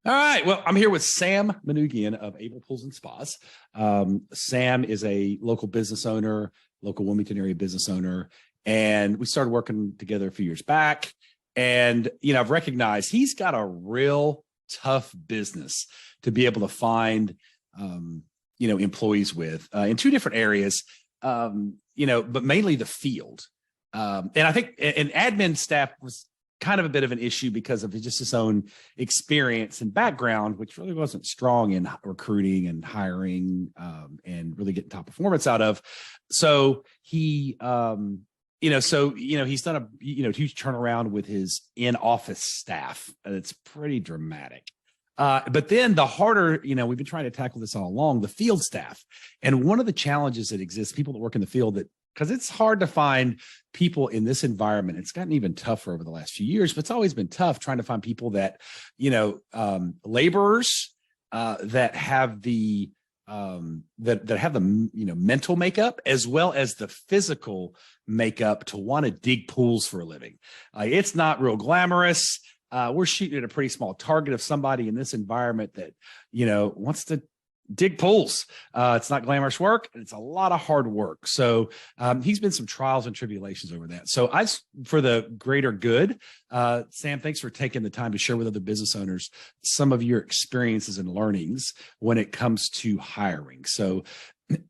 All right. Well, I'm here with Sam Manoogian of Able Pools and Spas. Sam is a local business owner, local Wilmington area business owner, and we started working together a few years back. And I've recognized he's got a real tough business to be able to find, employees with in two different areas. But mainly the field. And I think an admin staff was kind of a bit of an issue because of just his own experience and background, which really wasn't strong in recruiting and hiring and really getting top performance out of. So he's done a huge turnaround with his in-office staff. And it's pretty dramatic. But then the harder, we've been trying to tackle this all along, the field staff. And one of the challenges that exists, people that work in the field, because it's hard to find people in this environment. It's gotten even tougher over the last few years, but it's always been tough trying to find people that, laborers that have the mental makeup as well as the physical makeup to want to dig pools for a living. It's not real glamorous. We're shooting at a pretty small target of somebody in this environment that, wants to dig pools. It's not glamorous work. It's a lot of hard work. So he's been some trials and tribulations over that. So for the greater good, Sam, thanks for taking the time to share with other business owners some of your experiences and learnings when it comes to hiring. So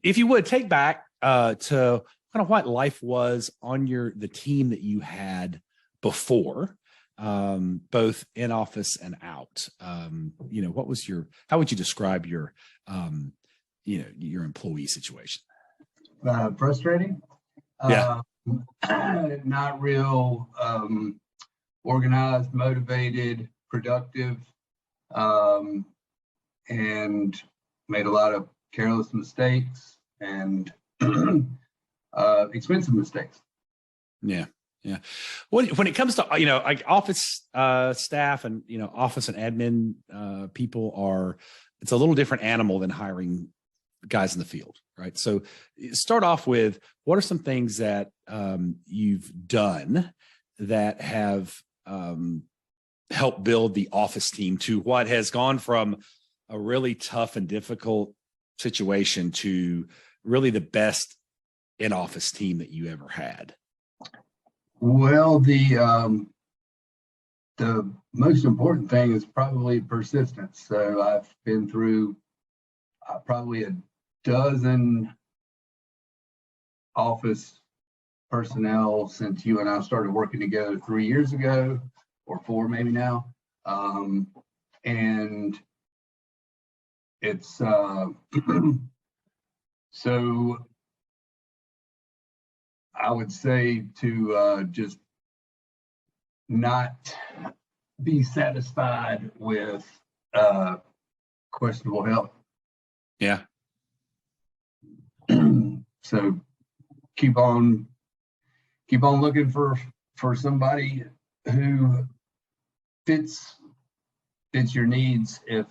if you would take back to kind of what life was on the team that you had before, both in office and out. How would you describe your employee situation? Frustrating. Yeah. Not real organized, motivated, productive, and made a lot of careless mistakes and expensive mistakes. Yeah. Yeah. When it comes to, like office staff and, office and admin people it's a little different animal than hiring guys in the field, right? So start off with, what are some things that you've done that have helped build the office team to what has gone from a really tough and difficult situation to really the best in-office team that you ever had? Well, the most important thing is probably persistence. So I've been through probably a dozen office personnel since you and I started working together 3 years ago, or 4 maybe now. And it's so I would say to just not be satisfied with questionable help. Yeah. So keep on looking for somebody who fits your needs if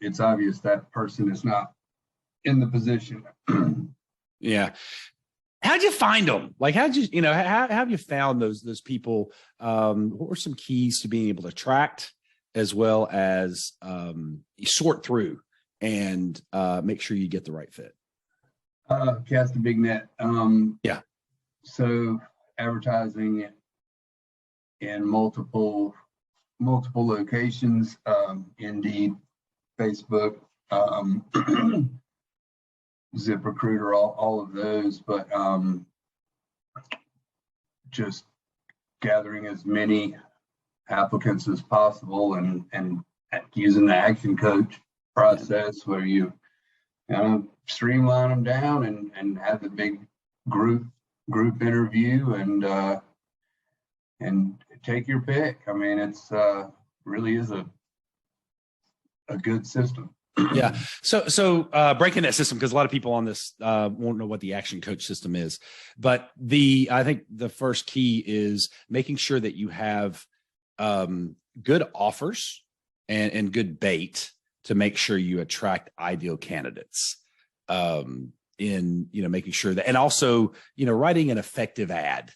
it's obvious that person is not in the position. Yeah. How'd you find them? Like, how have you found those people? What were some keys to being able to attract as well as sort through and make sure you get the right fit? Cast a big net. Yeah. So advertising in multiple locations, Indeed, Facebook, ZipRecruiter, all of those, but just gathering as many applicants as possible and using the action coach process where you streamline them down and have the big group interview and take your pick. I mean, it's really is a good system. Yeah. So breaking that system, because a lot of people on this won't know what the action coach system is, but I think the first key is making sure that you have good offers and good bait to make sure you attract ideal candidates. In making sure that, and also writing an effective ad.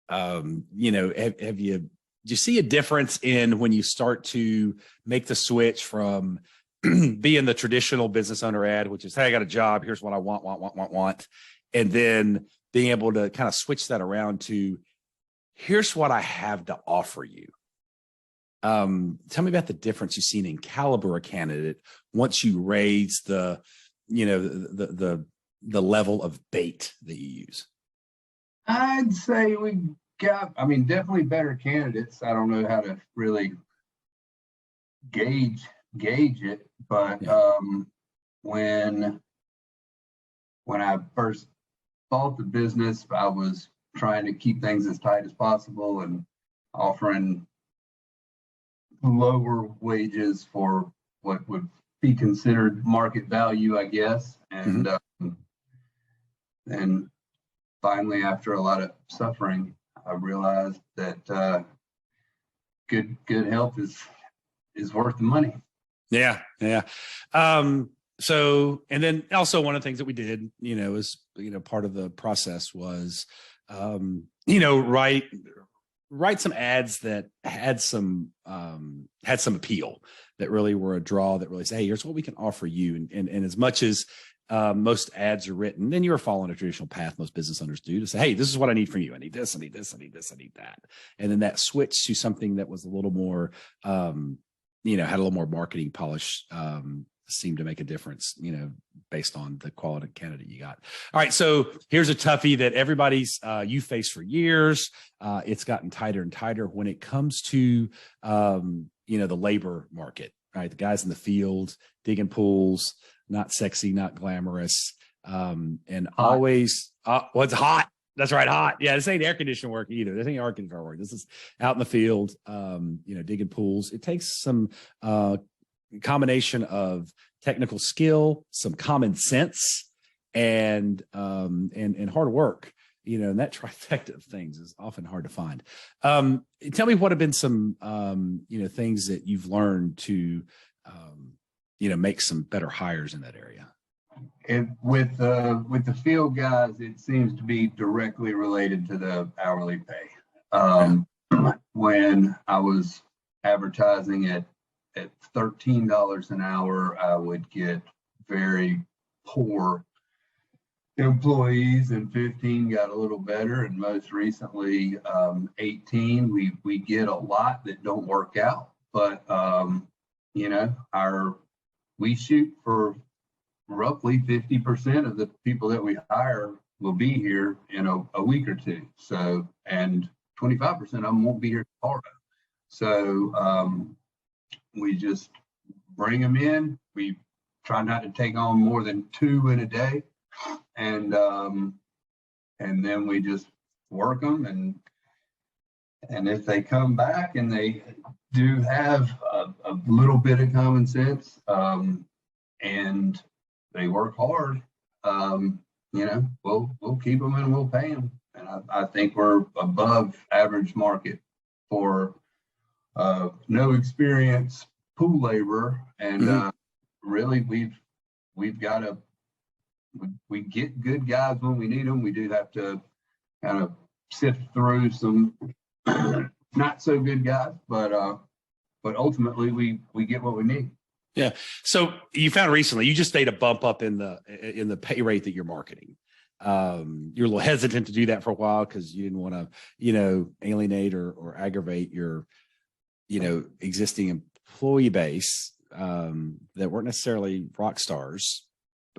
Have you do you see a difference in when you start to make the switch from being the traditional business owner ad, which is, hey, I got a job, here's what I want, and then being able to kind of switch that around to, here's what I have to offer you. Tell me about the difference you've seen in caliber of candidate once you raise the, you know, the level of bait that you use. I'd say we got, I mean, definitely better candidates. I don't know how to really gauge it, but when I first bought the business, I was trying to keep things as tight as possible and offering lower wages for what would be considered market value, I guess. And and finally, after a lot of suffering, I realized that good health is worth the money. Yeah. So, and then also one of the things that we did, you know, is, you know, part of the process was, you know, write some ads that had some appeal, that really were a draw, that really say, hey, here's what we can offer you. And as much as most ads are written, then you're following a traditional path most business owners do, to say, hey, this is what I need from you. I need this, I need this, I need this, I need that. And then that switch to something that was a little more, you know, had a little more marketing polish, seemed to make a difference, you know, based on the quality candidate you got. All right. So here's a toughie that everybody's you faced for years. It's gotten tighter and tighter when it comes to, you know, the labor market, right? The guys in the field digging pools, not sexy, not glamorous. And hot. Always, what's hot? That's right. Hot. Yeah. This ain't air conditioning work either. This ain't air conditioning work. This is out in the field, you know, digging pools. It takes some, combination of technical skill, some common sense, and hard work, you know, and that trifecta of things is often hard to find. Tell me what have been some, you know, things that you've learned to, you know, make some better hires in that area. And with the field guys, it seems to be directly related to the hourly pay. When I was advertising at $13 an hour, I would get very poor employees, and 15 got a little better, and most recently 18. We get a lot that don't work out, but you know, we shoot for roughly 50% of the people that we hire will be here in a week or two. So, and 25% of them won't be here tomorrow. So we just bring them in. We try not to take on more than 2 in a day, and then we just work them. And if they come back and they do have a little bit of common sense, and they work hard, you know, we'll keep them and we'll pay them. And I think we're above average market for no experience pool labor, and really we've got we get good guys when we need them. We do have to kind of sift through some not so good guys, but ultimately we get what we need. Yeah. So you found recently, you just made a bump up in the pay rate that you're marketing. You're a little hesitant to do that for a while because you didn't want to, you know, alienate or aggravate your, you know, existing employee base, that weren't necessarily rock stars,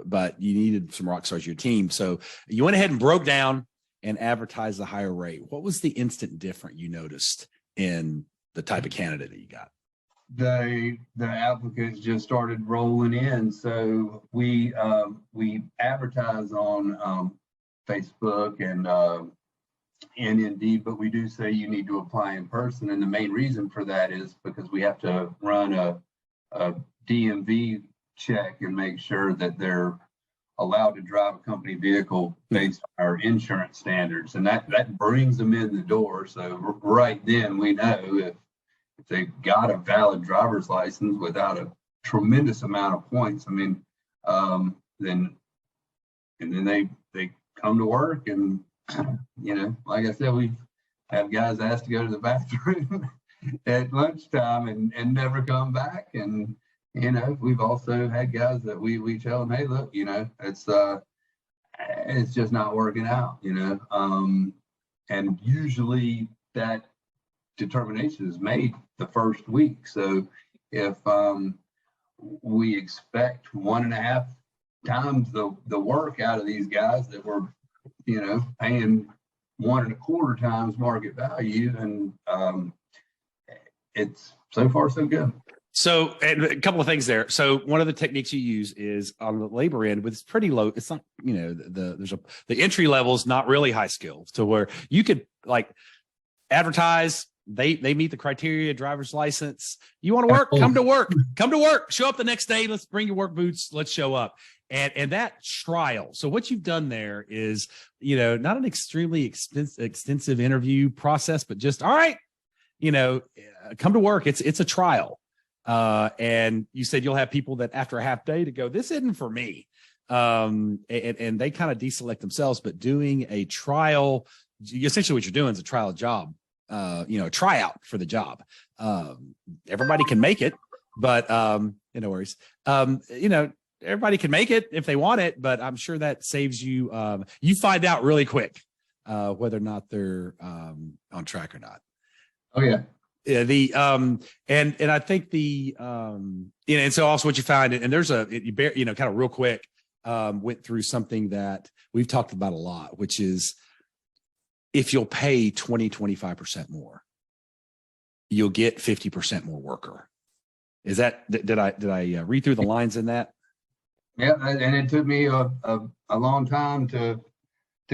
but you needed some rock stars in your team. So you went ahead and broke down and advertised the higher rate. What was the instant difference you noticed in the type of candidate that you got? The applicants just started rolling in. So we advertise on Facebook and Indeed, but we do say you need to apply in person. And the main reason for that is because we have to run a DMV check and make sure that they're allowed to drive a company vehicle based on our insurance standards. And that brings them in the door. So right then we know if they've got a valid driver's license without a tremendous amount of points, I mean, then they come to work, and you know, like I said, have guys ask to go to the bathroom at lunchtime and never come back. And, you know, we've also had guys that we tell them, hey, look, you know, it's just not working out, you know. And usually that determination is made the first week. So if we expect 1.5 times the work out of these guys that we're, you know, paying 1.25 times market value, and it's so far so good. So, and a couple of things there. So, one of the techniques you use is on the labor end, with it's pretty low. It's not, you know, the entry level is not really high skill, to where you could like advertise. They meet the criteria, driver's license. You want to work? Come to work. Come to work. Show up the next day. Let's bring your work boots. Let's show up. And that trial. So what you've done there is, you know, not an extremely extensive interview process, but just, all right, you know, come to work. It's a trial. And you said you'll have people that after a half day to go, this isn't for me. And they kind of deselect themselves, but doing a trial, essentially what you're doing is a trial job. You know, a tryout for the job. Everybody can make it, but no worries. You know, everybody can make it if they want it, but I'm sure that saves you. You find out really quick whether or not they're on track or not. Oh yeah. Yeah. And I think you know, and so also what you find, and there's you know, kind of real quick, went through something that we've talked about a lot, which is, if you'll pay 25% more, you'll get 50% more worker. Is that, did I read through the lines in that? Yeah. And it took me a long time to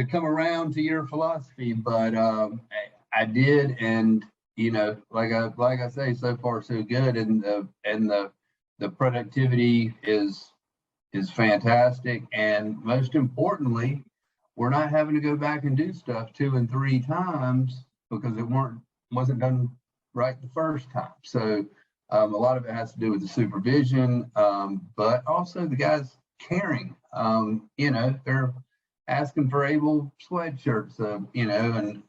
come around to your philosophy, but I did. And, you know, like I say, so far so good. And the productivity is fantastic. And most importantly, we're not having to go back and do stuff 2 and 3 times because it wasn't done right the first time. So a lot of it has to do with the supervision, but also the guys caring. You know, they're asking for Able sweatshirts, you know,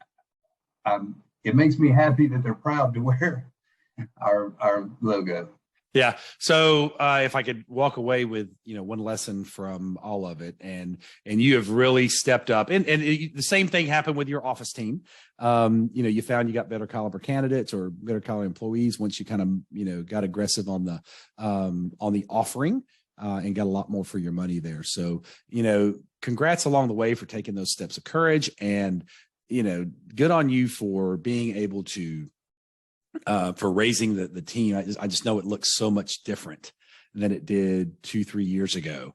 and it makes me happy that they're proud to wear our logo. Yeah. So if I could walk away with, you know, one lesson from all of it, and you have really stepped up, and the same thing happened with your office team. You know, you found you got better caliber candidates or better caliber employees once you kind of, you know, got aggressive on the offering and got a lot more for your money there. So, you know, congrats along the way for taking those steps of courage, and, you know, good on you for being able to for raising the team. I just know it looks so much different than it did 2-3 years ago,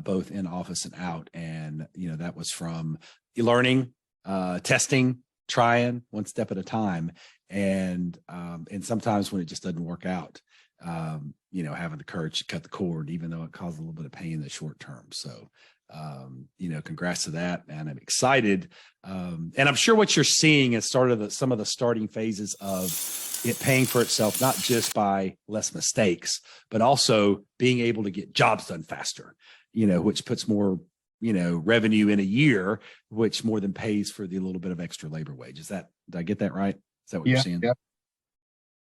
both in office and out. And, you know, that was from learning, testing, trying one step at a time. And sometimes when it just doesn't work out, you know, having the courage to cut the cord, even though it caused a little bit of pain in the short term. So, you know, congrats to that, man. I'm excited. And I'm sure what you're seeing is some of the starting phases of it paying for itself, not just by less mistakes, but also being able to get jobs done faster, you know, which puts more, you know, revenue in a year, which more than pays for the little bit of extra labor wage. Did I get that right? Is that what you're seeing? Yeah,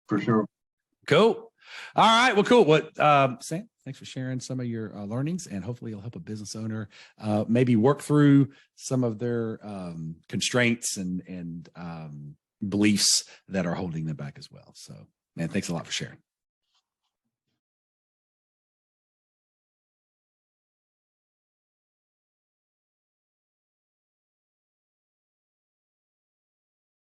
for sure. Cool. All right. Well, cool. Sam, thanks for sharing some of your learnings, and hopefully you'll help a business owner maybe work through some of their constraints and beliefs that are holding them back as well. So, man, thanks a lot for sharing.